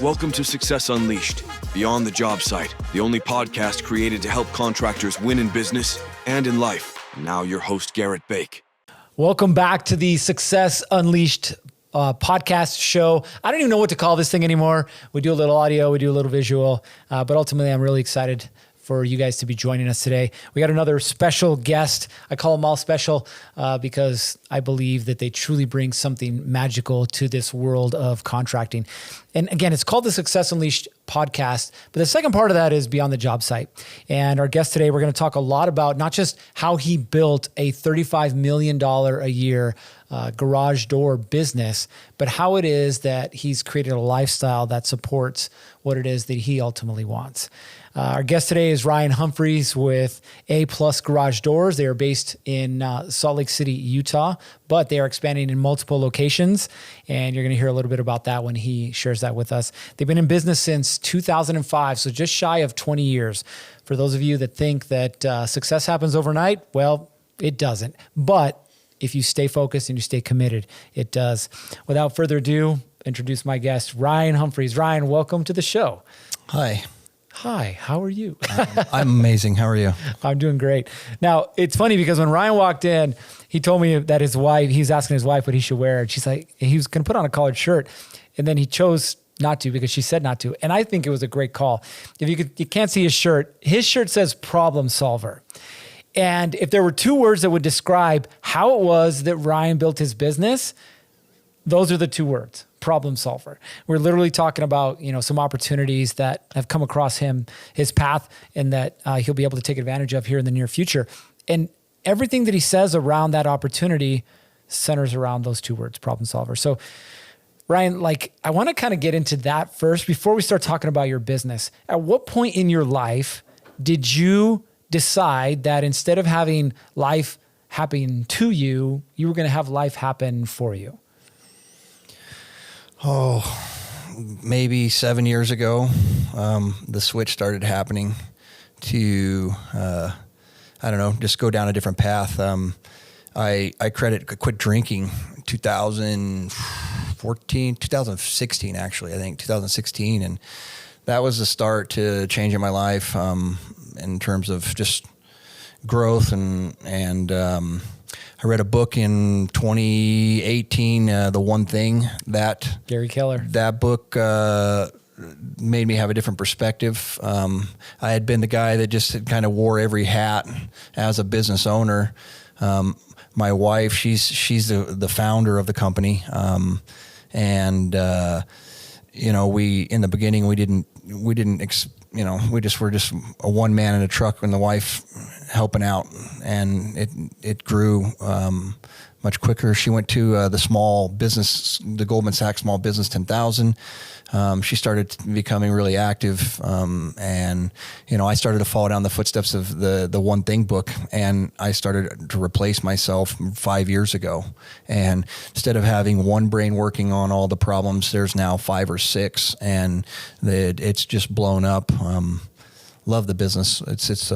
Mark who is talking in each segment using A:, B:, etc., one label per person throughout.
A: Welcome to Success Unleashed, Beyond the Job Site, the only podcast created to help contractors win in business and in life. And now your host, Garrett Bake.
B: Welcome back to the Success Unleashed podcast show. I don't even know what to call this thing anymore. We do a little audio, we do a little visual, but ultimately I'm really excited for you guys to be joining us today. We got another special guest. I call them all special because I believe that they truly bring something magical to this world of contracting. And again, it's called the Success Unleashed podcast, but the second part of that is Beyond the Job Site. And our guest today, we're going to talk a lot about not just how he built a $35 million a year garage door business, but how it is that he's created a lifestyle that supports what it is that he ultimately wants. Our guest today is Ryan Humphreys with A+ Garage Doors. They are based in Salt Lake City, Utah, but they are expanding in multiple locations. And you're going to hear a little bit about that when he shares that with us. They've been in business since 2005, so just shy of 20 years. For those of you that think that success happens overnight, well, it doesn't. But if you stay focused and you stay committed, it does. Without further ado, introduce my guest, Ryan Humphreys. Ryan, welcome to the show.
C: Hi.
B: Hi, how are you?
C: I'm amazing. How are you?
B: I'm doing great. Now, it's funny because when Ryan walked in, he told me that his wife, he was asking his wife what he should wear. And she's like, he was going to put on a collared shirt. And then he chose not to because she said not to. And I think it was a great call. If you can't see his shirt says problem solver. And if there were two words that would describe how it was that Ryan built his business, those are the two words. Problem solver. We're literally talking about, some opportunities that have come across his path, and that he'll be able to take advantage of here in the near future. And everything that he says around that opportunity centers around those two words, problem solver. So Ryan, I want to kind of get into that first before we start talking about your business. At what point in your life did you decide that instead of having life happen to you, you were going to have life happen for you?
C: Oh, maybe 7 years ago, the switch started happening to, just go down a different path. I quit drinking 2016, actually, I think 2016. And that was the start to changing my life, in terms of just growth and I read a book in 2018, The One Thing, that
B: Gary Keller.
C: That book made me have a different perspective. I had been the guy that just kind of wore every hat as a business owner. My wife, she's the founder of the company, we in the beginning we were just a one man in a truck and the wife helping out, and it grew much quicker. She went to the Goldman Sachs Small Business 10,000. She started becoming really active, and I started to follow down the footsteps of the One Thing book, and I started to replace myself 5 years ago. And instead of having one brain working on all the problems, there's now 5 or 6, and it's just blown up. Love the business. It's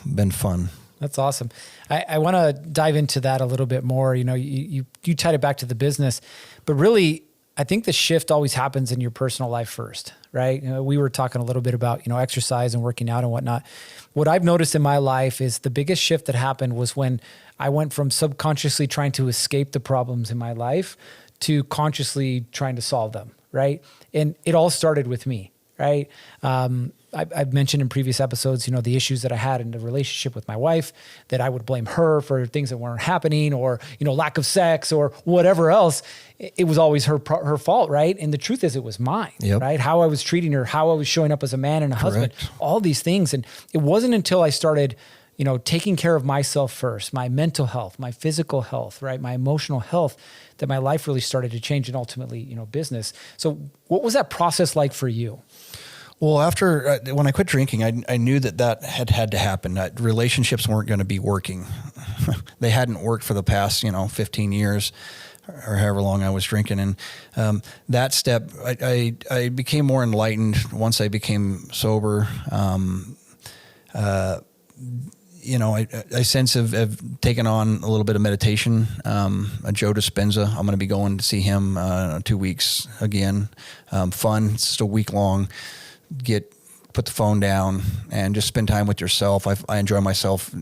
C: been fun.
B: That's awesome. I want to dive into that a little bit more. You tied it back to the business, but really, I think the shift always happens in your personal life first, right? We were talking a little bit about, exercise and working out and whatnot. What I've noticed in my life is the biggest shift that happened was when I went from subconsciously trying to escape the problems in my life to consciously trying to solve them, right? And it all started with me, right? I've mentioned in previous episodes, the issues that I had in the relationship with my wife, that I would blame her for things that weren't happening, or, lack of sex or whatever else. It was always her fault, right? And the truth is it was mine, right? How I was treating her, how I was showing up as a man and a husband, all these things. And it wasn't until I started, taking care of myself first, my mental health, my physical health, right? My emotional health, that my life really started to change, and ultimately, business. So what was that process like for you?
C: Well, after when I quit drinking, I knew that had to happen. That relationships weren't going to be working. They hadn't worked for the past 15 years or however long I was drinking. And that step, I became more enlightened once I became sober. I sense have taken on a little bit of meditation. Joe Dispenza, I'm going to be going to see him 2 weeks again. Fun. It's just a week long. Put the phone down and just spend time with yourself. I enjoy myself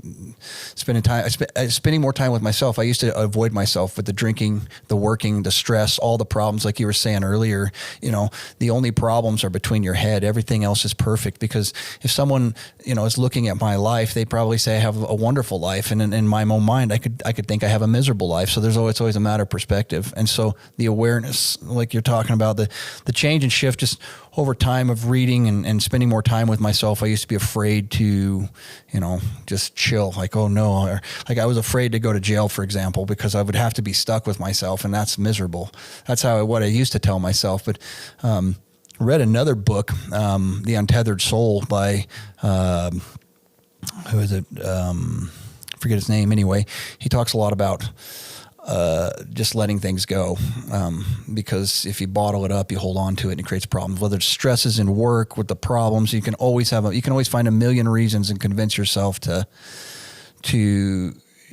C: spending more time with myself. I used to avoid myself with the drinking, the working, the stress, all the problems. Like you were saying earlier, the only problems are between your head. Everything else is perfect, because if someone, is looking at my life, they probably say I have a wonderful life. And in my own mind, I could think I have a miserable life. So it's always a matter of perspective. And so the awareness, like you're talking about, the change and shift just over time of reading and spending more time with myself. I used to be afraid to, just chill. Like, oh no. Or, like I was afraid to go to jail, for example, because I would have to be stuck with myself, and that's miserable. That's what I used to tell myself. But, read another book, The Untethered Soul by, who is it? Forget his name. Anyway, he talks a lot about, just letting things go, because if you bottle it up, you hold on to it and it creates problems. Whether it's stresses in work with the problems, you can always find a million reasons and convince yourself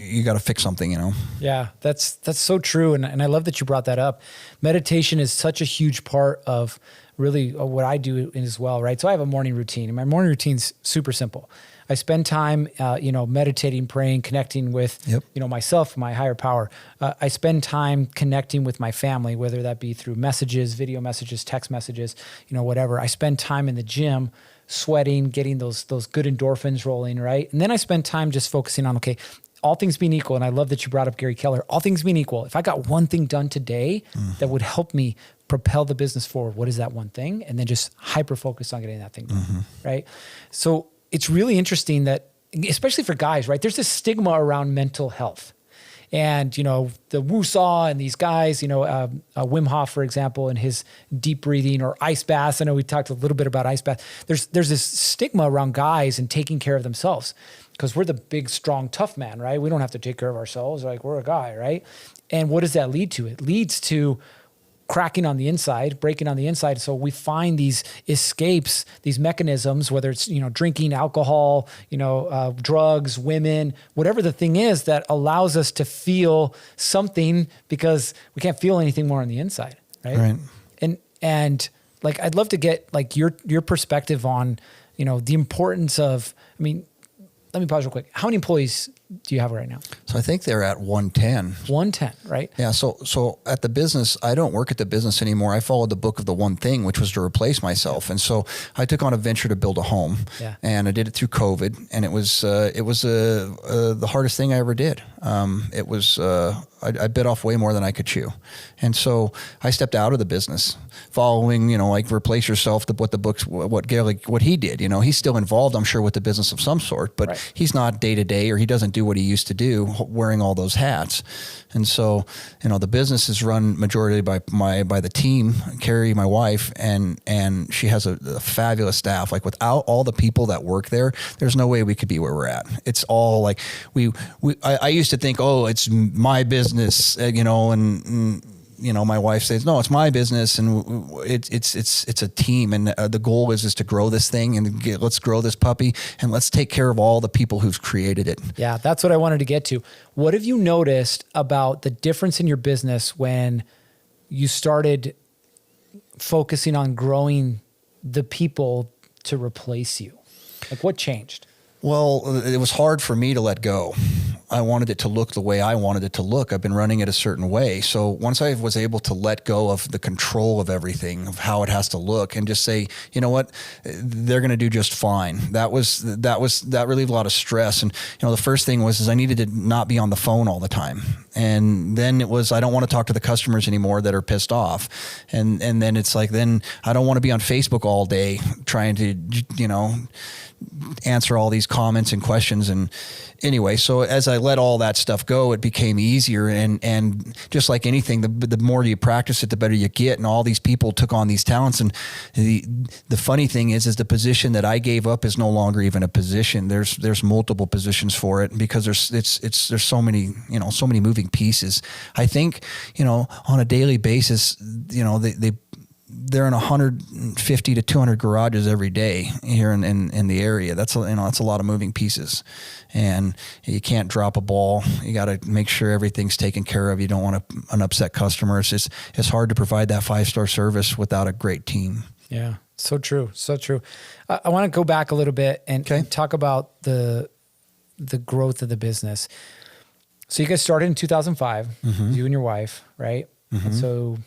C: you got to fix something,
B: Yeah, that's so true. And I love that you brought that up. Meditation is such a huge part of really what I do as well, right? So I have a morning routine, and my morning routine's super simple. I spend time, meditating, praying, connecting with, myself, my higher power. I spend time connecting with my family, whether that be through messages, video messages, text messages, whatever. I spend time in the gym, sweating, getting those good endorphins rolling, right? And then I spend time just focusing on, okay, all things being equal, and I love that you brought up Gary Keller, all things being equal, if I got one thing done today that would help me propel the business forward, what is that one thing? And then just hyper-focus on getting that thing done, right? So it's really interesting that, especially for guys, right? There's this stigma around mental health. And, the woo-saw and these guys, Wim Hof, for example, and his deep breathing, or ice baths. I know we talked a little bit about ice baths. There's this stigma around guys and taking care of themselves, because we're the big, strong, tough man, right? We don't have to take care of ourselves. Like, we're a guy, right? And what does that lead to? It leads to cracking on the inside, breaking on the inside. So we find these escapes, these mechanisms, whether it's, drinking, alcohol, drugs, women, whatever the thing is that allows us to feel something, because we can't feel anything more on the inside. Right. And like, I'd love to get like your perspective on, the importance of, let me pause real quick. How many employees do you have right now?
C: So I think they're at 110.
B: 110, right?
C: Yeah. So at the business, I don't work at the business anymore. I followed the book of the one thing, which was to replace myself. And so I took on a venture to build a home, and I did it through COVID. And it was the hardest thing I ever did. I bit off way more than I could chew. And so I stepped out of the business following, like replace yourself, what he did, he's still involved, I'm sure, with the business of some sort, but he's not day to day, or he doesn't do what he used to do wearing all those hats. And so, the business is run majority by the team, Carrie, my wife, and she has a fabulous staff. Like, without all the people that work there, there's no way we could be where we're at. It's all like I used to think, oh, it's my business, and my wife says, no, it's my business, and it's a team, and the goal is to grow this thing, and let's grow this puppy, and let's take care of all the people who've created it. Yeah,
B: that's what I wanted to get to. What have you noticed about the difference in your business when you started focusing on growing the people to replace you? Like, what changed?
C: Well, it was hard for me to let go. I wanted it to look the way I wanted it to look. I've been running it a certain way. So once I was able to let go of the control of everything, of how it has to look, and just say, you know what, they're going to do just fine. That relieved a lot of stress. And, the first thing was I needed to not be on the phone all the time. And then it was, I don't want to talk to the customers anymore that are pissed off. And then it's like, then I don't want to be on Facebook all day trying to, answer all these comments and questions. And anyway, so as I let all that stuff go, it became easier. And just like anything, the more you practice it, the better you get. And all these people took on these talents. And the funny thing is the position that I gave up is no longer even a position. There's multiple positions for it, because there's so many, so many moving pieces. I think, on a daily basis, they're in 150 to 200 garages every day here in the area. That's a lot of moving pieces, and you can't drop a ball. You got to make sure everything's taken care of. You don't want an upset customer. It's hard to provide that 5-star service without a great team.
B: Yeah, so true, so true. I want to go back a little bit and talk about the growth of the business. So you guys started in 2005, you and your wife, right? And so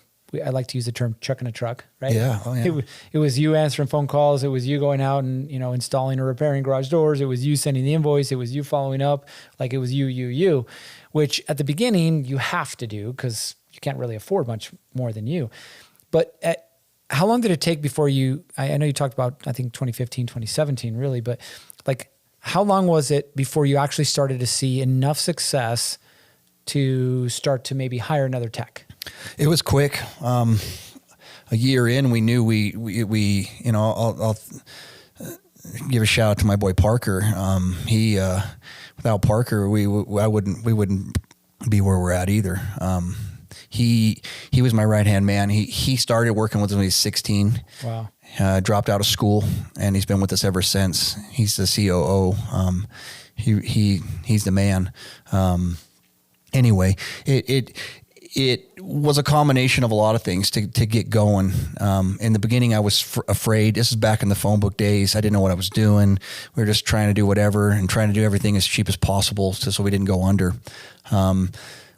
B: I like to use the term chucking a truck, right?
C: Yeah. Oh, yeah.
B: It was you answering phone calls. It was you going out and, installing or repairing garage doors. It was you sending the invoice. It was you following up. Like it was you, which at the beginning you have to do because you can't really afford much more than you. But how long did it take before I know you talked about, I think 2015, 2017 really, but like how long was it before you actually started to see enough success to start to maybe hire another tech?
C: It was quick. A year in, we knew we I'll give a shout out to my boy Parker. He without Parker, we wouldn't be where we're at either. He was my right hand man. He started working with us when he was 16. Wow. Dropped out of school, and he's been with us ever since. He's the COO. He's the man. Anyway, it was a combination of a lot of things to get going. In the beginning, I was afraid. This is back in the phone book days. I didn't know what I was doing. We were just trying to do whatever and trying to do everything as cheap as possible so we didn't go under.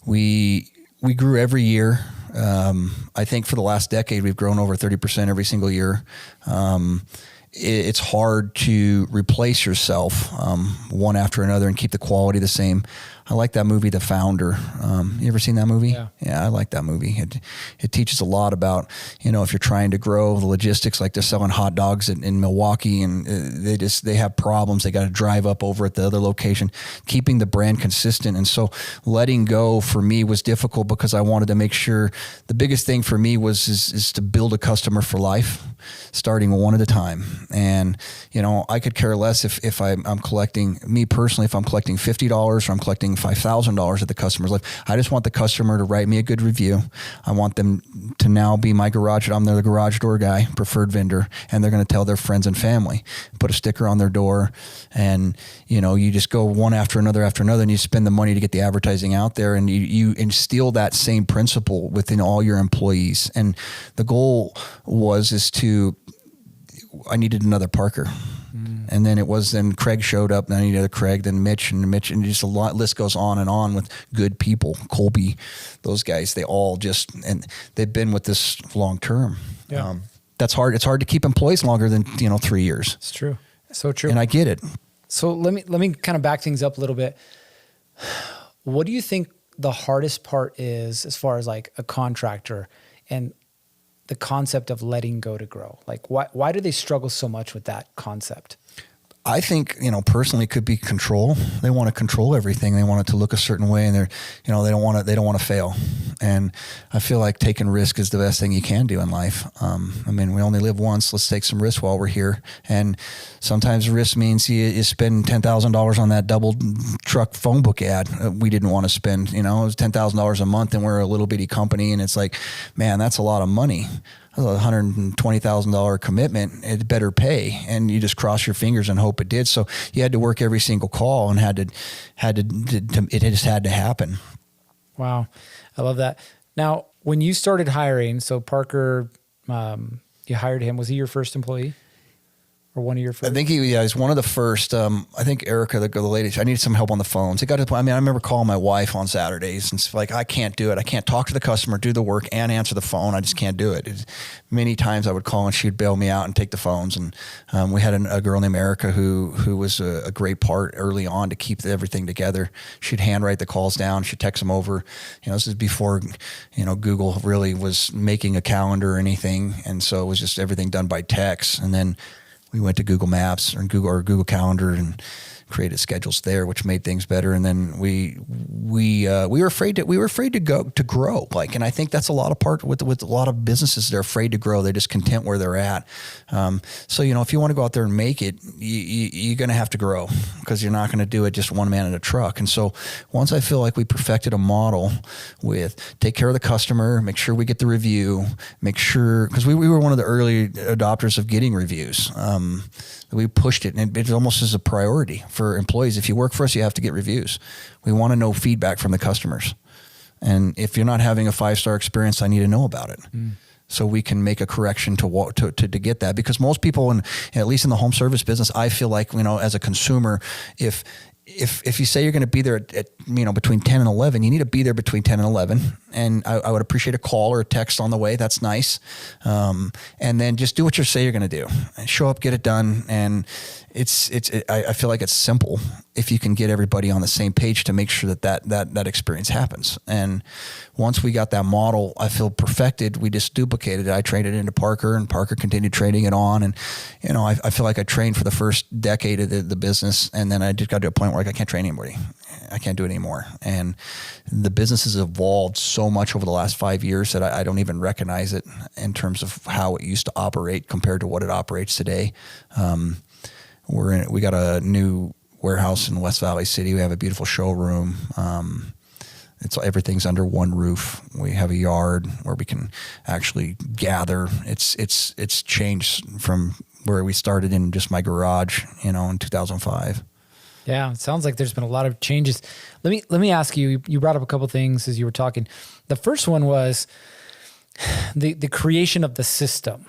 C: We grew every year. I think for the last decade, we've grown over 30% every single year. It's hard to replace yourself one after another and keep the quality the same. I like that movie, The Founder. You ever seen that movie? Yeah, I like that movie. It teaches a lot about, if you're trying to grow the logistics, like they're selling hot dogs in Milwaukee and they have problems. They got to drive up over at the other location, keeping the brand consistent. And so letting go for me was difficult because I wanted to make sure the biggest thing for me is to build a customer for life, starting one at a time. And, I could care less if I'm collecting, me personally, if I'm collecting $50 or I'm collecting $5,000 at the customer's life. I just want the customer to write me a good review. I want them to now be my garage. I'm the garage door guy, preferred vendor, and they're going to tell their friends and family, put a sticker on their door. And, you just go one after another, and you spend the money to get the advertising out there, and you instill that same principle within all your employees. And the goal I needed another Parker. And then Craig showed up, and I needed a Craig, then Mitch, and just a lot, list goes on and on with good people. Colby, those guys, they all and they've been with this long term. Yeah. That's hard. It's hard to keep employees longer than, 3 years.
B: It's true. So true.
C: And I get it.
B: So let me kind of back things up a little bit. What do you think the hardest part is as far as like a contractor and the concept of letting go to grow? Like why do they struggle so much with that concept?
C: I think, personally it could be control. They want to control everything. They want it to look a certain way, and they don't want to fail. And I feel like taking risk is the best thing you can do in life. We only live once. Let's take some risk while we're here. And sometimes risk means you spend $10,000 on that double truck phone book ad we didn't want to spend. It was $10,000 a month, and we're a little bitty company, and it's like, man, that's a lot of money. $120,000 commitment, it better pay, and you just cross your fingers and hope it did. So you had to work every single call, and it just had to happen.
B: Wow, I love that. Now, when you started hiring, so Parker, you hired him. Was he your first employee? Or one of your first?
C: I think he's one of the first. I think Erica, the lady, I needed some help on the phones. It got to the point, I remember calling my wife on Saturdays and it's like, I can't do it. I can't talk to the customer, do the work, and answer the phone. I just can't do it. Many times I would call and she'd bail me out and take the phones. And we had a girl named Erica who was a great part early on to keep everything together. She'd handwrite the calls down. She'd text them over. This is before, Google really was making a calendar or anything. And so it was just everything done by text. And then we went to Google Maps or Google Calendar and created schedules there, which made things better. And then we were afraid to grow. Like, and I think that's a lot of part with a lot of businesses. They're afraid to grow. They're just content where they're at. So, if you want to go out there and make it, you're going to have to grow, because you're not going to do it just one man in a truck. And so once I feel like we perfected a model with take care of the customer, make sure we get the review, make sure, because we were one of the early adopters of getting reviews. We pushed it, and it almost is a priority for employees. If you work for us, you have to get reviews. We want to know feedback from the customers. And if you're not having a 5-star experience, I need to know about it. So we can make a correction to get that. Because most people, at least in the home service business, I feel like, as a consumer, if you say you're going to be there at between 10 and 11, you need to be there between 10 and 11. And I would appreciate a call or a text on the way. That's nice. And then just do what you say you're going to do, and show up, get it done. And I feel like it's simple if you can get everybody on the same page to make sure that experience happens. And once we got that model, I feel perfected. We just duplicated it. I trained it into Parker, and Parker continued training it on. And, I feel like I trained for the first decade of the business. And then I just got to a point where I can't train anybody. I can't do it anymore. And the business has evolved so much over the last 5 years that I don't even recognize it in terms of how it used to operate compared to what it operates today. We got a new warehouse in West Valley City. We have a beautiful showroom. Everything's under one roof. We have a yard where we can actually gather. It's changed from where we started in just my garage, in 2005.
B: Yeah, it sounds like there's been a lot of changes. Let me ask you. You brought up a couple things as you were talking. The first one was the creation of the system,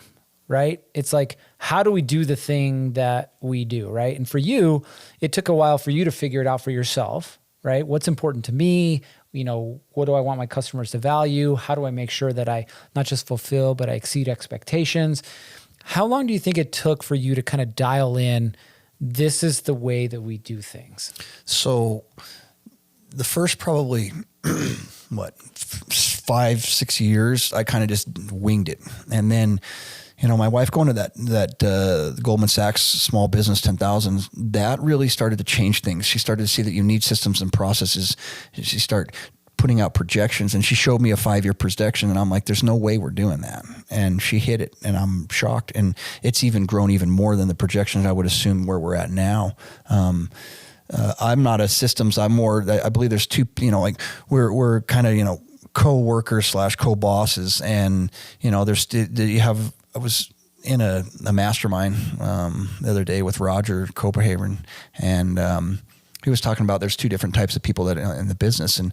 B: right? It's like, how do we do the thing that we do, right? And for you, it took a while for you to figure it out for yourself, right? What's important to me? What do I want my customers to value? How do I make sure that I not just fulfill, but I exceed expectations? How long do you think it took for you to kind of dial in, this is the way that we do things? So
C: the first probably, 5-6 years, I kind of just winged it. And then, my wife going to that Goldman Sachs Small Business 10,000, that really started to change things. She started to see that you need systems and processes. She started putting out projections, and she showed me a 5-year projection, and I'm like, there's no way we're doing that. And she hit it, and I'm shocked. And it's even grown even more than the projections I would assume where we're at now. I'm not a systems. I'm more, I believe there's two, we're kind of, co-workers / co-bosses. And, I was in a mastermind the other day with Roger Copenhagen, and he was talking about there's two different types of people that in the business. And,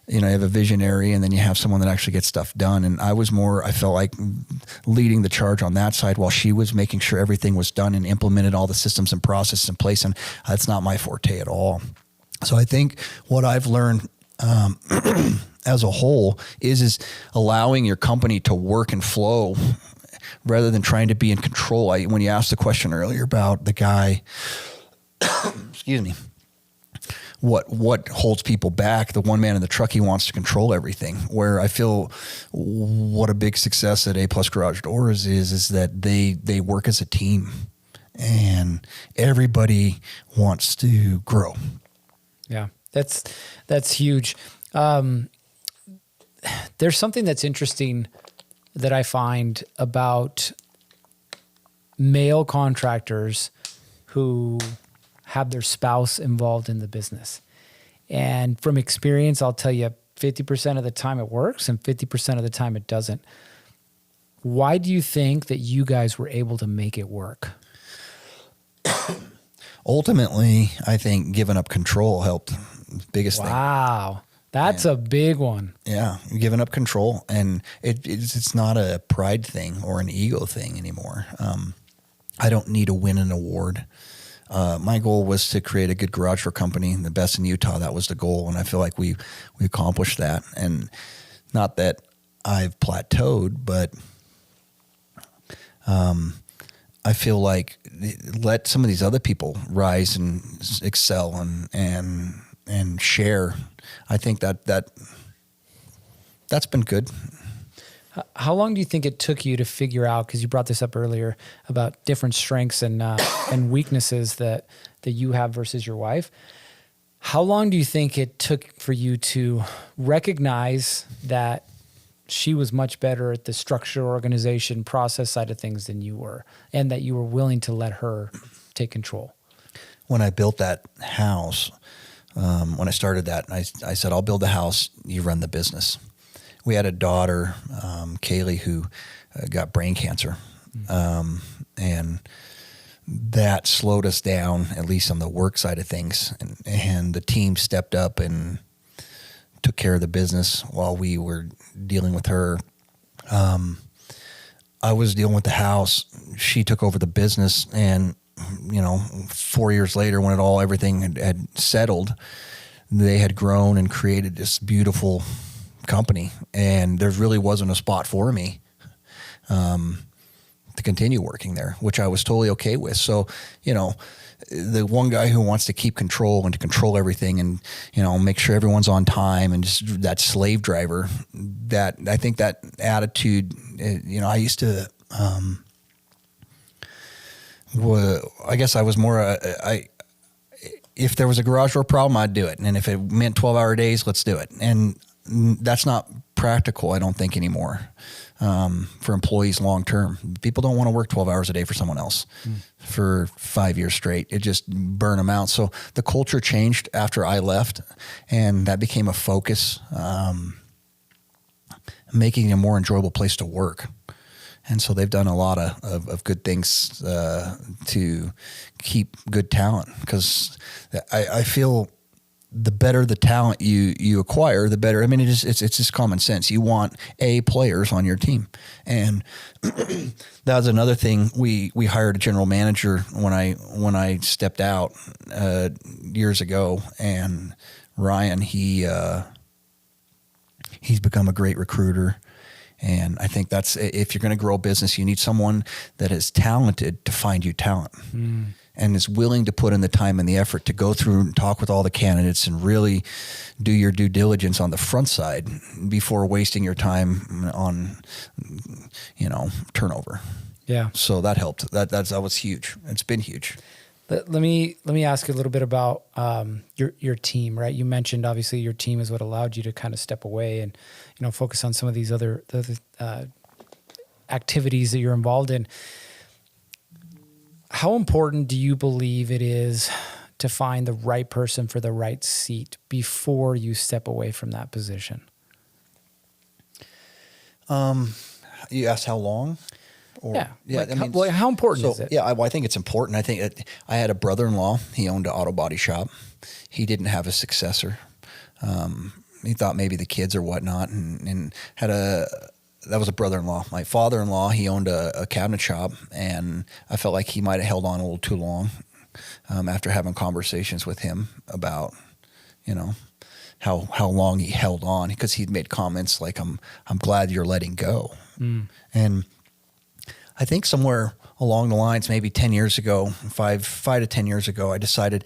C: you have a visionary, and then you have someone that actually gets stuff done. And I felt like leading the charge on that side, while she was making sure everything was done and implemented all the systems and processes in place. And that's not my forte at all. So I think what I've learned as a whole is allowing your company to work and flow rather than trying to be in control. When you asked the question earlier about the guy, excuse me, what holds people back, the one man in the truck, he wants to control everything. Where I feel what a big success at A+ Garage Doors is that they work as a team, and everybody wants to grow.
B: Yeah, that's huge. There's something that's interesting that I find about male contractors who have their spouse involved in the business. And from experience, I'll tell you 50% of the time it works and 50% of the time it doesn't. Why do you think that you guys were able to make it work?
C: Ultimately, I think giving up control helped. Biggest thing.
B: Wow. That's a big one.
C: Yeah, giving up control, and it's not a pride thing or an ego thing anymore. I don't need to win an award. My goal was to create a good garage door company, the best in Utah. That was the goal, and I feel like we accomplished that. And not that I've plateaued, but I feel like let some of these other people rise and excel and share. I think that's been good.
B: How long do you think it took you to figure out, because you brought this up earlier about different strengths and weaknesses that you have versus your wife? How long do you think it took for you to recognize that she was much better at the structure, organization, process side of things than you were, and that you were willing to let her take control?
C: When I built that house, when I started that, I said, I'll build the house, you run the business. We had a daughter, Kaylee, who got brain cancer. And that slowed us down, at least on the work side of things. And the team stepped up and took care of the business while we were dealing with her. I was dealing with the house. She took over the business. And, 4 years later, when everything had settled, they had grown and created this beautiful company, and there really wasn't a spot for me to continue working there, which I was totally okay with. So, the one guy who wants to keep control and to control everything and, make sure everyone's on time and just that slave driver, that I think that attitude, I used to, I guess I was more, if there was a garage door problem, I'd do it. And if it meant 12-hour days, let's do it. And that's not practical, I don't think, anymore for employees long term. People don't want to work 12 hours a day for someone else for 5 years straight. It just burned them out. So the culture changed after I left, and that became a focus, making it a more enjoyable place to work. And so they've done a lot of good things to keep good talent, because I feel the better the talent you acquire, the better. I mean, it's just common sense. You want A players on your team. And that was another thing. We hired a general manager when I stepped out years ago, and Ryan, he's become a great recruiter. And I think that's, if you're going to grow a business, you need someone that is talented to find you talent. And is willing to put in the time and the effort to go through and talk with all the candidates and really do your due diligence on the front side before wasting your time on, turnover. Yeah. So that helped. That was huge. It's been huge.
B: Let me ask you a little bit about your team, right? You mentioned obviously your team is what allowed you to kind of step away and focus on some of these other activities that you're involved in. How important do you believe it is to find the right person for the right seat before you step away from that position?
C: You asked how long?
B: How important is it?
C: Yeah, I think it's important. I think I had a brother-in-law. He owned an auto body shop. He didn't have a successor. He thought maybe the kids or whatnot, and that was a brother-in-law. My father-in-law, he owned a cabinet shop, and I felt like he might have held on a little too long after having conversations with him about, how long he held on, because he'd made comments like, I'm glad you're letting go. And I think somewhere along the lines, maybe 10 years ago, 5 to 10 years ago, I decided,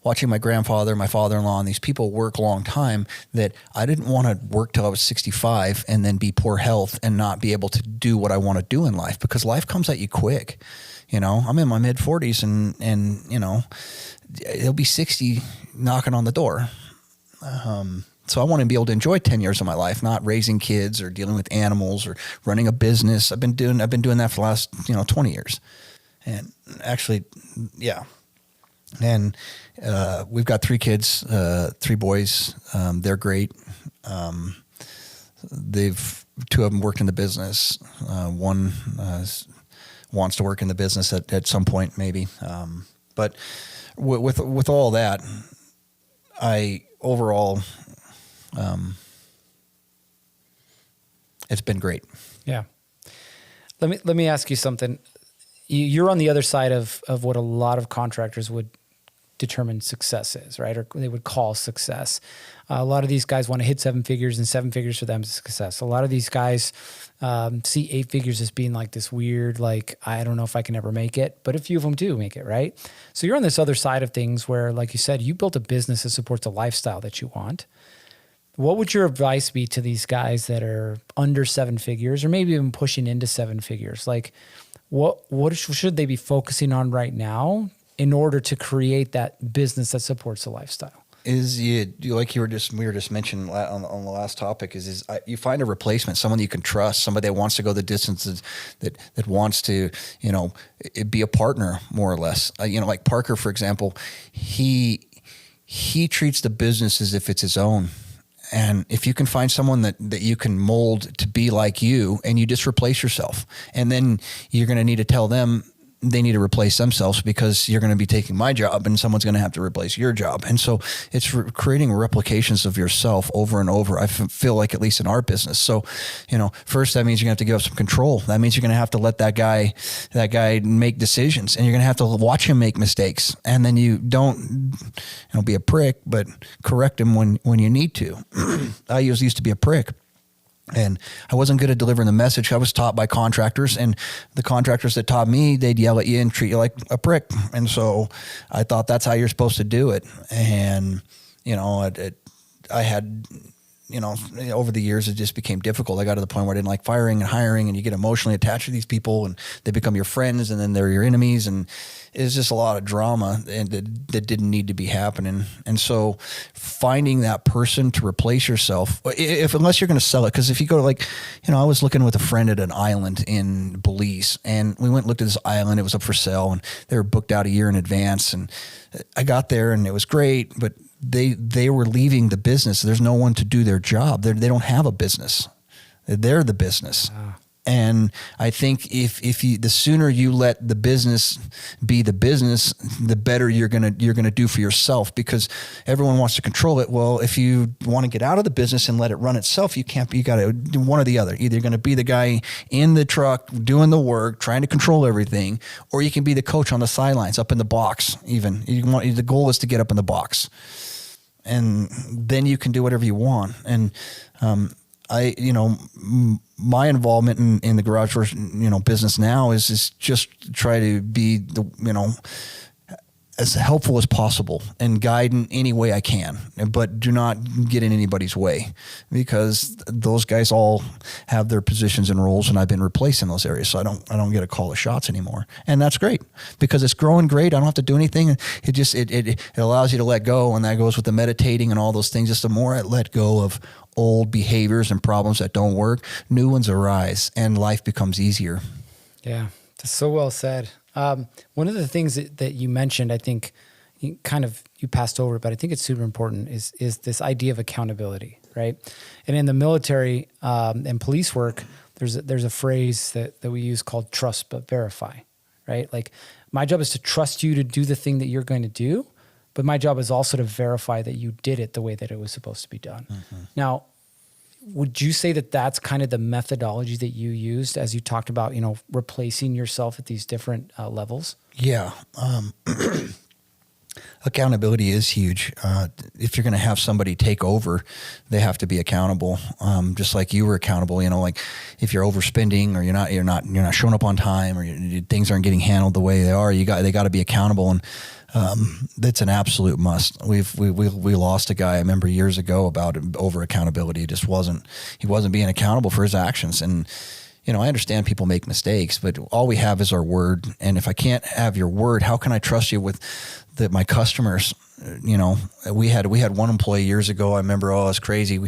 C: watching my grandfather, my father-in-law, and these people work a long time, that I didn't want to work till I was 65 and then be poor health and not be able to do what I want to do in life, because life comes at you quick. I'm in my mid 40s and it'll be 60 knocking on the door. So I want to be able to enjoy 10 years of my life, not raising kids or dealing with animals or running a business. I've been doing that for the last, 20 years. And actually, yeah. And we've got 3 kids, 3 boys. They're great. 2 of them worked in the business. One wants to work in the business at some point, maybe. But with all that, overall, it's been great.
B: Yeah. Let me ask you something. You're on the other side of what a lot of contractors would determine success is, right? Or they would call success. A lot of these guys want to hit 7 figures, and 7 figures for them is success. A lot of these guys see 8 figures as being like this weird, like, I don't know if I can ever make it, but a few of them do make it, right? So you're on this other side of things where, like you said, you built a business that supports a lifestyle that you want. what would your advice be to these guys that are under 7 figures or maybe even pushing into 7 figures? Like what should they be focusing on right now in order to create that business that supports the lifestyle?
C: Is we were just mentioning on the last topic is you find a replacement, someone you can trust, somebody that wants to go the distances, that wants to, be a partner more or less. Like Parker, for example, he treats the business as if it's his own. And if you can find someone that you can mold to be like you, and you just replace yourself, and then you're going to need to tell them they need to replace themselves because you're going to be taking my job and someone's going to have to replace your job. And so it's creating replications of yourself over and over. I feel like, at least in our business. So, first that means you're going to have to give up some control. That means you're going to have to let that guy make decisions, and you're going to have to watch him make mistakes. And then you don't, be a prick, but correct him when you need to. I used to be a prick. And I wasn't good at delivering the message. I was taught by contractors, and the contractors that taught me, they'd yell at you and treat you like a prick. And so I thought that's how you're supposed to do it. And, I had, over the years, it just became difficult. I got to the point where I didn't like firing and hiring, and you get emotionally attached to these people, and they become your friends, and then they're your enemies. And it's just a lot of drama that didn't need to be happening. And so finding that person to replace yourself, unless you're going to sell it, because if you go to I was looking with a friend at an island in Belize, and we went and looked at this island. It was up for sale, and they were booked out a year in advance. And I got there, and it was great, but they were leaving the business. There's no one to do their job. They don't have a business. They're the business. Wow. And I think if the sooner you let the business be the business, the better you're gonna do for yourself, because everyone wants to control it. Well, if you want to get out of the business and let it run itself, you can't. You got to do one or the other. Either you're going to be the guy in the truck doing the work, trying to control everything, or you can be the coach on the sidelines, up in the box. Even the goal is to get up in the box, and then you can do whatever you want. And my involvement in the garage door, business now is just try to be as helpful as possible and guide in any way I can, but do not get in anybody's way, because those guys all have their positions and roles, and I've been replaced in those areas. So I don't get a call of shots anymore. And that's great, because it's growing great. I don't have to do anything. It just, it allows you to let go. And that goes with the meditating and all those things. Just the more I let go of old behaviors and problems that don't work, new ones arise, and life becomes easier.
B: Yeah, that's so well said. One of the things that you mentioned, I think you passed over, but I think it's super important, is this idea of accountability, right? And in the military and police work, there's a phrase that we use called trust but verify, right? Like, my job is to trust you to do the thing that you're going to do, but my job is also to verify that you did it the way that it was supposed to be done. Mm-hmm. Now, would you say that that's kind of the methodology that you used as you talked about, replacing yourself at these different levels?
C: Yeah. Accountability is huge. If you're going to have somebody take over, they have to be accountable. Just like you were accountable, like if you're overspending, or you're not showing up on time, or things aren't getting handled the way they are, they got to be accountable. And that's an absolute must. We lost a guy, I remember years ago, about over accountability. He wasn't being accountable for his actions. And I understand people make mistakes, but all we have is our word. And if I can't have your word, how can I trust you with my customers? We had one employee years ago. I remember, it's crazy.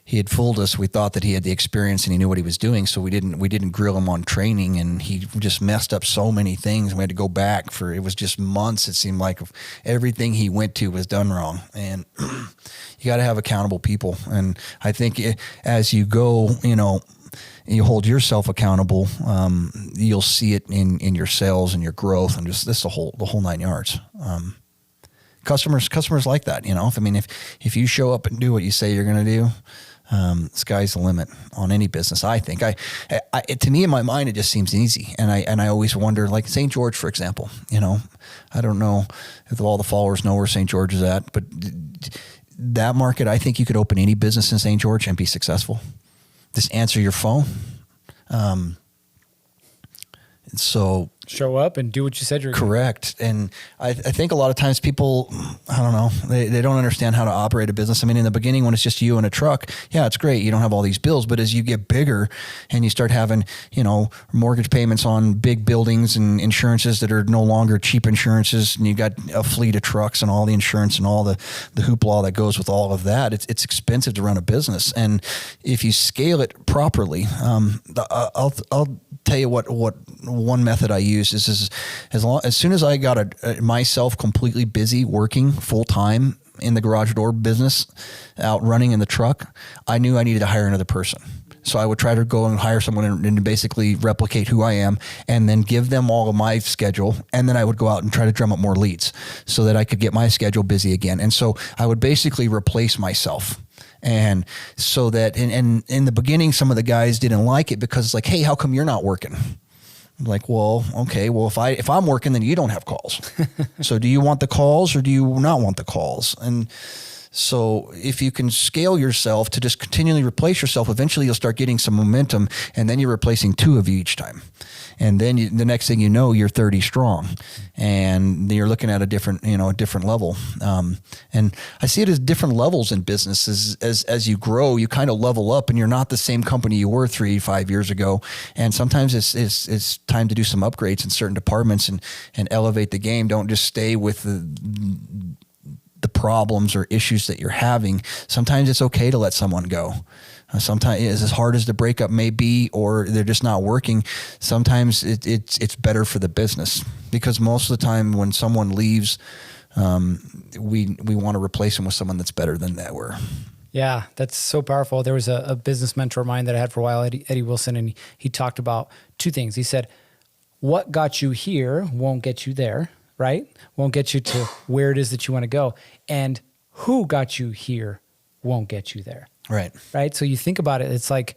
C: He had fooled us. We thought that he had the experience and he knew what he was doing, so we didn't grill him on training, and he just messed up so many things. We had to go back it was just months. It seemed like everything he went to was done wrong, and you got to have accountable people. And I think as you go, you hold yourself accountable, you'll see it in your sales and your growth, and just the whole 9 yards. Customers like that, if you show up and do what you say you're going to do, sky's the limit on any business. I think to me, in my mind, it just seems easy. And I always wonder, like St. George, for example, I don't know if all the followers know where St. George is at, but that market, I think you could open any business in St. George and be successful. Just answer your phone. So
B: show up and do what you said you're
C: correct. And I think a lot of times people, I don't know, they don't understand how to operate a business. I mean, in the beginning, when it's just you and a truck, yeah, it's great. You don't have all these bills, but as you get bigger and you start having, mortgage payments on big buildings and insurances that are no longer cheap insurances, and you got a fleet of trucks and all the insurance and all the hoopla that goes with all of that, it's expensive to run a business. And if you scale it properly, I'll tell you what one method I use is as soon as I got myself completely busy working full time in the garage door business, out running in the truck, I knew I needed to hire another person. So I would try to go and hire someone and basically replicate who I am, and then give them all of my schedule. And then I would go out and try to drum up more leads so that I could get my schedule busy again. And so I would basically replace myself. And so that in the beginning, some of the guys didn't like it because it's like, hey, how come you're not working? I'm like, well, okay, well, if I'm working, then you don't have calls. So do you want the calls or do you not want the calls? And so if you can scale yourself to just continually replace yourself, eventually you'll start getting some momentum, and then you're replacing 2 of you each time. And then the next thing you know, you're 30 strong, and you're looking at a different level. And I see it as different levels in business. As you grow, you kind of level up, and you're not the same company you were 3-5 years ago. And sometimes it's time to do some upgrades in certain departments and elevate the game. Don't just stay with the problems or issues that you're having. Sometimes it's okay to let someone go. Sometimes, as hard as the breakup may be, or they're just not working, sometimes it's better for the business, because most of the time when someone leaves, we want to replace them with someone that's better than they were.
B: Yeah, that's so powerful. There was a business mentor of mine that I had for a while, Eddie Wilson, and he talked about 2 things. He said, what got you here won't get you there, right? Won't get you to where it is that you want to go. And who got you here won't get you there.
C: Right.
B: Right. So you think about it, it's like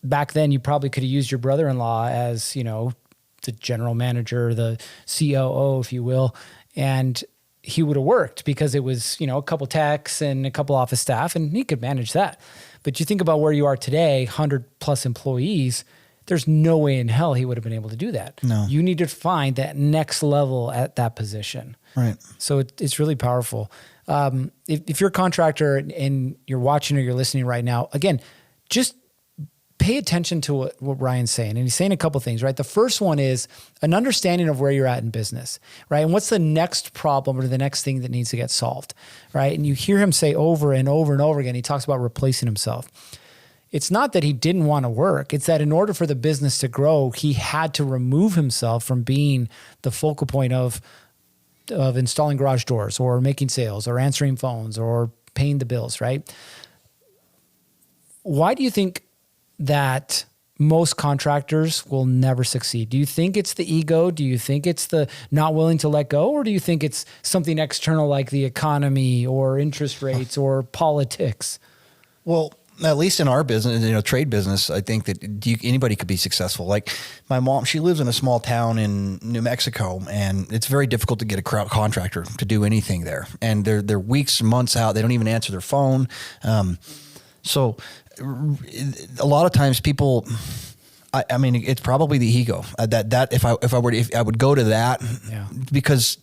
B: back then you probably could have used your brother-in-law as, the general manager, the COO, if you will, and he would have worked because it was, a couple techs and a couple office staff, and he could manage that. But you think about where you are today, 100+ employees, there's no way in hell he would have been able to do that.
C: No.
B: You need to find that next level at that position.
C: Right.
B: So it's really powerful. If you're a contractor and you're watching or you're listening right now, again, just pay attention to what Ryan's saying. And he's saying a couple things, right? The first one is an understanding of where you're at in business, right? And what's the next problem or the next thing that needs to get solved, right? And you hear him say over and over and over again, he talks about replacing himself. It's not that he didn't want to work. It's that in order for the business to grow, he had to remove himself from being the focal point of installing garage doors or making sales or answering phones or paying the bills, right? Why do you think that most contractors will never succeed? Do you think it's the ego? Do you think it's the not willing to let go? Or do you think it's something external like the economy or interest rates or politics?
C: Well, at least in our business, trade business, I think that anybody could be successful. Like my mom, she lives in a small town in New Mexico, and it's very difficult to get a contractor to do anything there. And they're weeks, months out. They don't even answer their phone. So a lot of times people, I mean, it's probably the ego that if I would go to that,
B: yeah.
C: Because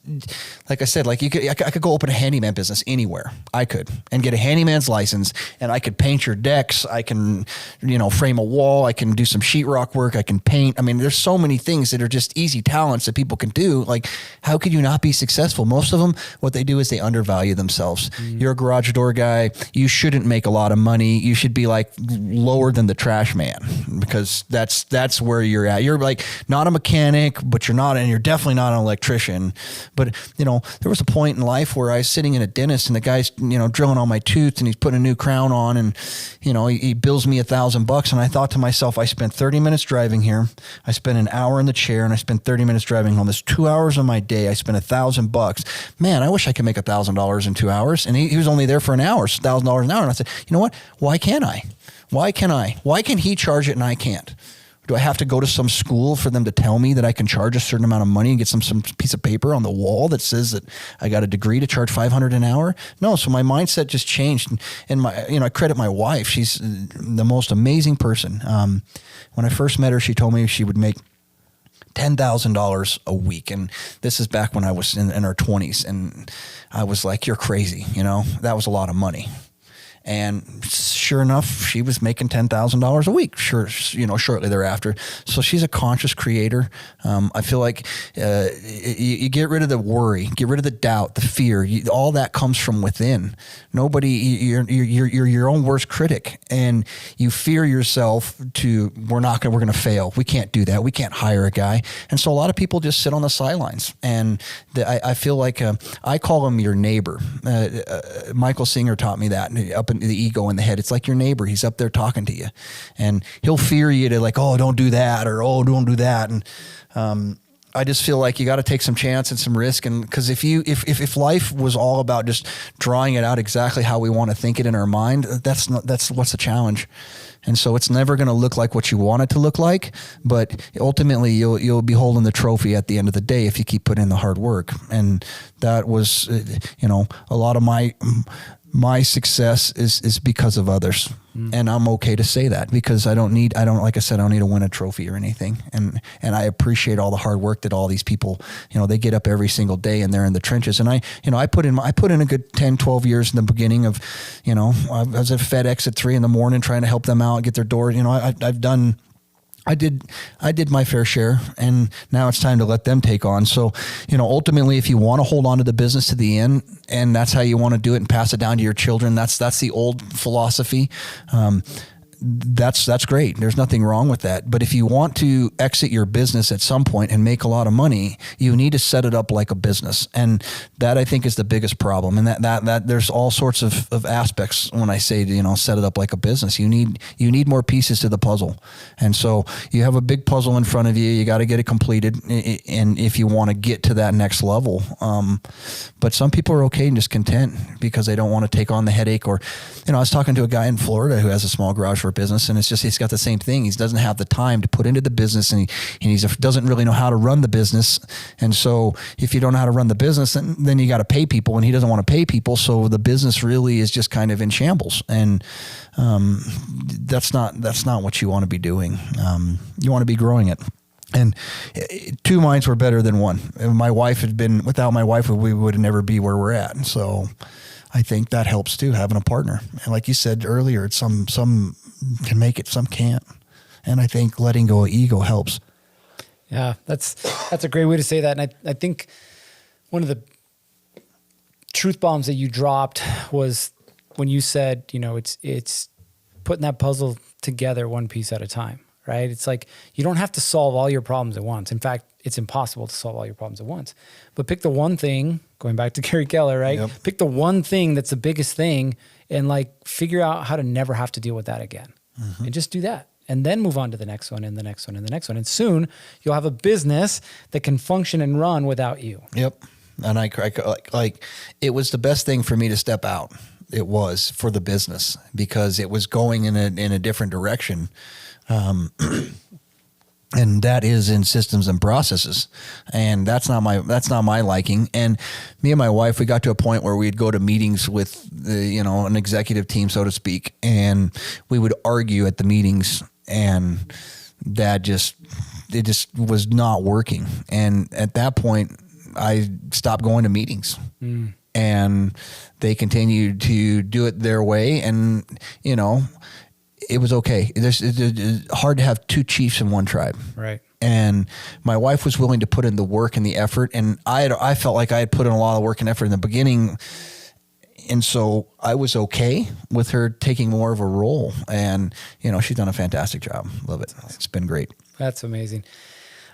C: like I said, like I could go open a handyman business anywhere. I could and get a handyman's license, and I could paint your decks. I can, frame a wall. I can do some sheetrock work. I can paint. I mean, there's so many things that are just easy talents that people can do. Like, how could you not be successful? Most of them, what they do is they undervalue themselves. You're a garage door guy. You shouldn't make a lot of money. You should be like lower than the trash man, because that's where you're at. You're like not a mechanic, but you're not, and you're definitely not an electrician. But there was a point in life where I was sitting in a dentist, and the guy's drilling on my tooth, and he's putting a new crown on, and he bills me $1,000, and I thought to myself, I spent 30 minutes driving here, I spent an hour in the chair, and I spent 30 minutes driving home. That's 2 hours of my day. I spent $1,000. Man, I wish I could make $1,000 in 2 hours. And he was only there for an hour, so $1,000 an hour. And I said, you know what? Why can't I? Why can he charge it and I can't? Do I have to go to some school for them to tell me that I can charge a certain amount of money and get some piece of paper on the wall that says that I got a degree to charge $500 an hour? No. So my mindset just changed. And I credit my wife. She's the most amazing person. When I first met her, she told me she would make $10,000 a week. And this is back when I was in our 20s. And I was like, you're crazy. That was a lot of money. And sure enough, she was making $10,000 a week. Shortly thereafter. So she's a conscious creator. I feel like you get rid of the worry, get rid of the doubt, the fear. All that comes from within. You're your own worst critic, and you fear yourself we're going to fail. We can't do that. We can't hire a guy. And so a lot of people just sit on the sidelines. And I feel like I call him your neighbor. Michael Singer taught me that up in the ego in the head. It's like your neighbor. He's up there talking to you, and he'll fear you to like, oh, don't do that, or oh, don't do that. And I just feel like you got to take some chance and some risk. And because if life was all about just drawing it out exactly how we want to think it in our mind, that's what's the challenge. And so it's never going to look like what you want it to look like, but ultimately you'll be holding the trophy at the end of the day if you keep putting in the hard work. And that was, a lot of my success is because of others. And I'm okay to say that, because like I said, I don't need to win a trophy or anything. And I appreciate all the hard work that all these people, they get up every single day and they're in the trenches. And I put in a good 10, 12 years in the beginning of, I was at FedEx at 3 a.m. trying to help them out, get their door. I did my fair share, and now it's time to let them take on. So, ultimately, if you want to hold on to the business to the end, and that's how you want to do it and pass it down to your children, that's the old philosophy. That's great. There's nothing wrong with that. But if you want to exit your business at some point and make a lot of money, you need to set it up like a business. And that, I think, is the biggest problem. And that there's all sorts of aspects when I say, set it up like a business. You need more pieces to the puzzle. And so you have a big puzzle in front of you. You got to get it completed. And if you want to get to that next level, but some people are okay and just content because they don't want to take on the headache. Or, I was talking to a guy in Florida who has a small garage for business, and he's got the same thing. He doesn't have the time to put into the business, and he doesn't really know how to run the business. And so if you don't know how to run the business, then you got to pay people, and he doesn't want to pay people. So the business really is just kind of in shambles. And that's not what you want to be doing. You want to be growing it. And two minds were better than one. Without my wife, we would never be where we're at. And so I think that helps too, having a partner. And like you said earlier, some can make it, some can't. And I think letting go of ego helps.
B: Yeah, that's a great way to say that. And I think one of the truth bombs that you dropped was when you said, it's putting that puzzle together one piece at a time, right? It's like you don't have to solve all your problems at once. In fact, it's impossible to solve all your problems at once. But pick the one thing, going back to Gary Keller, right? Yep. Pick the one thing that's the biggest thing and figure out how to never have to deal with that again. Mm-hmm. And just do that. And then move on to the next one and the next one and the next one. And soon you'll have a business that can function and run without you. Yep.
C: And I it was the best thing for me to step out. It was for the business because it was going in a different direction. And that is in systems and processes. And that's not my liking. And me and my wife, we got to a point where we'd go to meetings with an executive team, so to speak, and we would argue at the meetings, and it just was not working. And at that point, I stopped going to meetings. And they continued to do it their way, and it was okay. It's hard to have two chiefs in one tribe.
B: Right.
C: And my wife was willing to put in the work and the effort. And I felt like I had put in a lot of work and effort in the beginning. And so I was okay with her taking more of a role. And, she's done a fantastic job. Love it. It's been great.
B: That's amazing.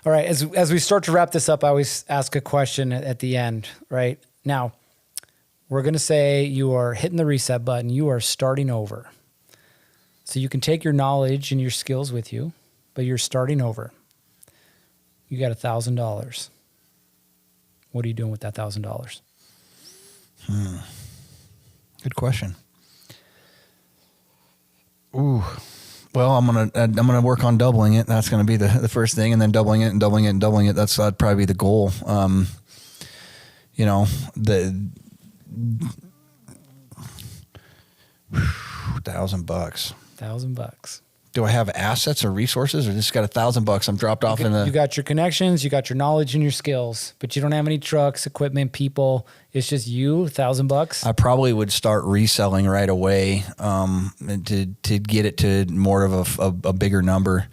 B: All right. As we start to wrap this up, I always ask a question at the end, right? Now, we're going to say you are hitting the reset button. You are starting over. So you can take your knowledge and your skills with you, but you're starting over. You got $1,000. What are you doing with that $1,000?
C: Good question. Ooh. Well, I'm gonna work on doubling it. That's gonna be the first thing, and then doubling it and doubling it and doubling it. That'd probably be the goal. $1,000.
B: $1,000.
C: do I have assets or resources, or just got $1,000 I'm dropped off in the...
B: You got your connections, you got your knowledge and your skills, but you don't have any trucks, equipment, people. It's just you, $1,000.
C: I probably would start reselling right away to get it to more of a bigger number.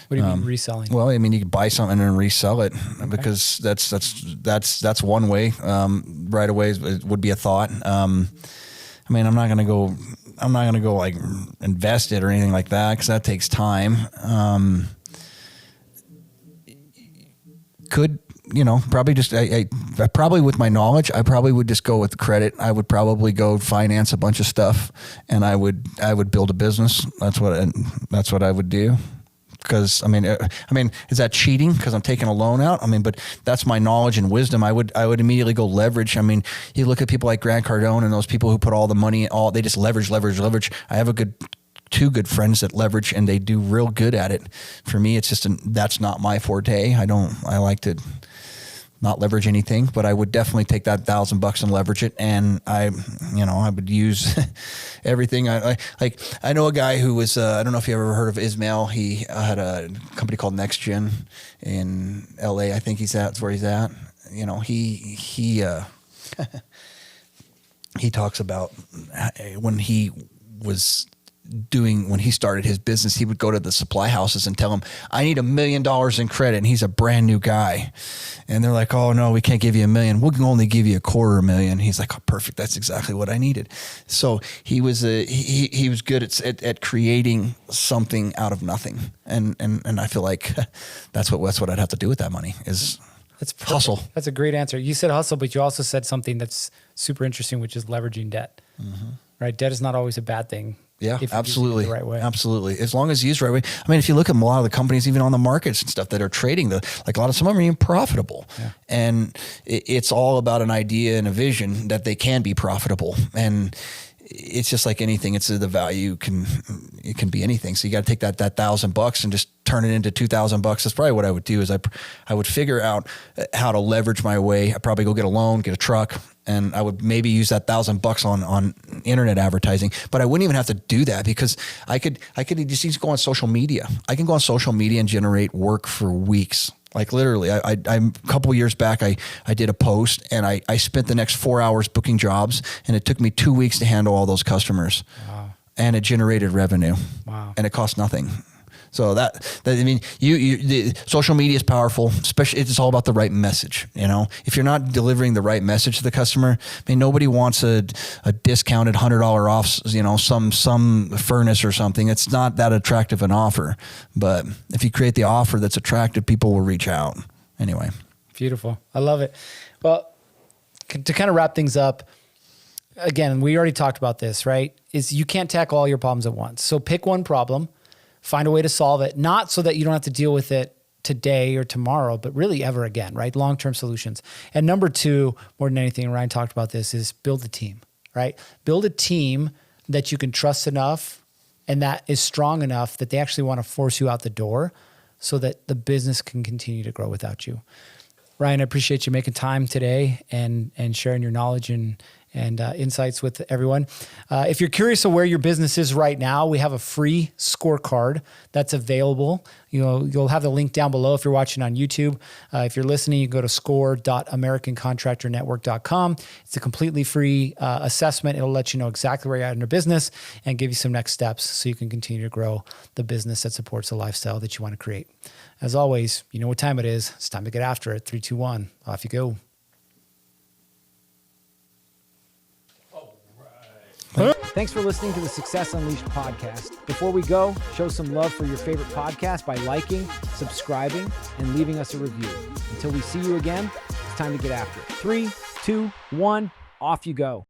B: What do you mean reselling?
C: Well, I mean, you could buy something and resell it, because that's one way. Right away would be a thought. I mean, I'm not gonna go like invest it or anything like that, because that takes time. Probably just I probably, with my knowledge, I probably would just go with the credit. I would probably go finance a bunch of stuff, and I would build a business. That's what I would do. Because I mean, is that cheating? Because I'm taking a loan out. I mean, but that's my knowledge and wisdom. I would immediately go leverage. I mean, you look at people like Grant Cardone and those people who put all the money, they just leverage. I have two good friends that leverage, and they do real good at it. For me, it's just that's not my forte. I like to not leverage anything, but I would definitely take that $1,000 and leverage it. And I would use everything. I know a guy who was, I don't know if you ever heard of Ismail. He had a company called NextGen in LA. I think that's where he's at. He talks about when he started his business, he would go to the supply houses and tell them, I need $1 million in credit. And he's a brand new guy. And they're like, oh no, we can't give you $1 million. We can only give you $250,000. He's like, oh, perfect. That's exactly what I needed. So he was good at creating something out of nothing. And I feel like that's what I'd have to do with that money is hustle.
B: That's a great answer. You said hustle, but you also said something that's super interesting, which is leveraging debt, right? Debt is not always a bad thing.
C: Yeah,
B: if
C: absolutely.
B: You use it the right way.
C: Absolutely. As long as used the right way. I mean, if you look at a lot of the companies, even on the markets and stuff that are trading, like a lot of some of them are even profitable. Yeah. And it's all about an idea and a vision that they can be profitable. And it's just like anything. It's the value it can be anything. So you got to take that $1,000 and just turn it into $2,000. That's probably what I would do. Is I would figure out how to leverage my way. I'd probably go get a loan, get a truck, and I would maybe use that $1,000 on internet advertising. But I wouldn't even have to do that, because I could just go on social media. I can go on social media and generate work for weeks. Like literally, I a couple of years back, I did a post, and I spent the next 4 hours booking jobs, and it took me 2 weeks to handle all those customers. Wow. And it generated revenue. Wow. And it cost nothing. So the social media is powerful, especially it's all about the right message. If you're not delivering the right message to the customer, I mean, nobody wants a discounted $100 off, some furnace or something. It's not that attractive an offer, but if you create the offer that's attractive, people will reach out anyway.
B: Beautiful. I love it. Well, to kind of wrap things up, again, we already talked about this, right? Is you can't tackle all your problems at once. So pick one problem, find a way to solve it, not so that you don't have to deal with it today or tomorrow, but really ever again, right? Long-term solutions. And number two, more than anything, Ryan talked about this, is build a team, right? Build a team that you can trust enough and that is strong enough that they actually want to force you out the door so that the business can continue to grow without you. Ryan, I appreciate you making time today and sharing your knowledge and insights with everyone. If you're curious of where your business is right now, we have a free scorecard that's available. You'll have the link down below if you're watching on YouTube. If you're listening, you can go to score.americancontractornetwork.com. It's a completely free assessment. It'll let you know exactly where you're at in your business and give you some next steps so you can continue to grow the business that supports the lifestyle that you want to create. As always, you know what time it is. It's time to get after it. 3, 2, 1. Off you go. Thanks for listening to the Success Unleashed podcast. Before we go, show some love for your favorite podcast by liking, subscribing, and leaving us a review. Until we see you again, it's time to get after it. 3, 2, 1, off you go.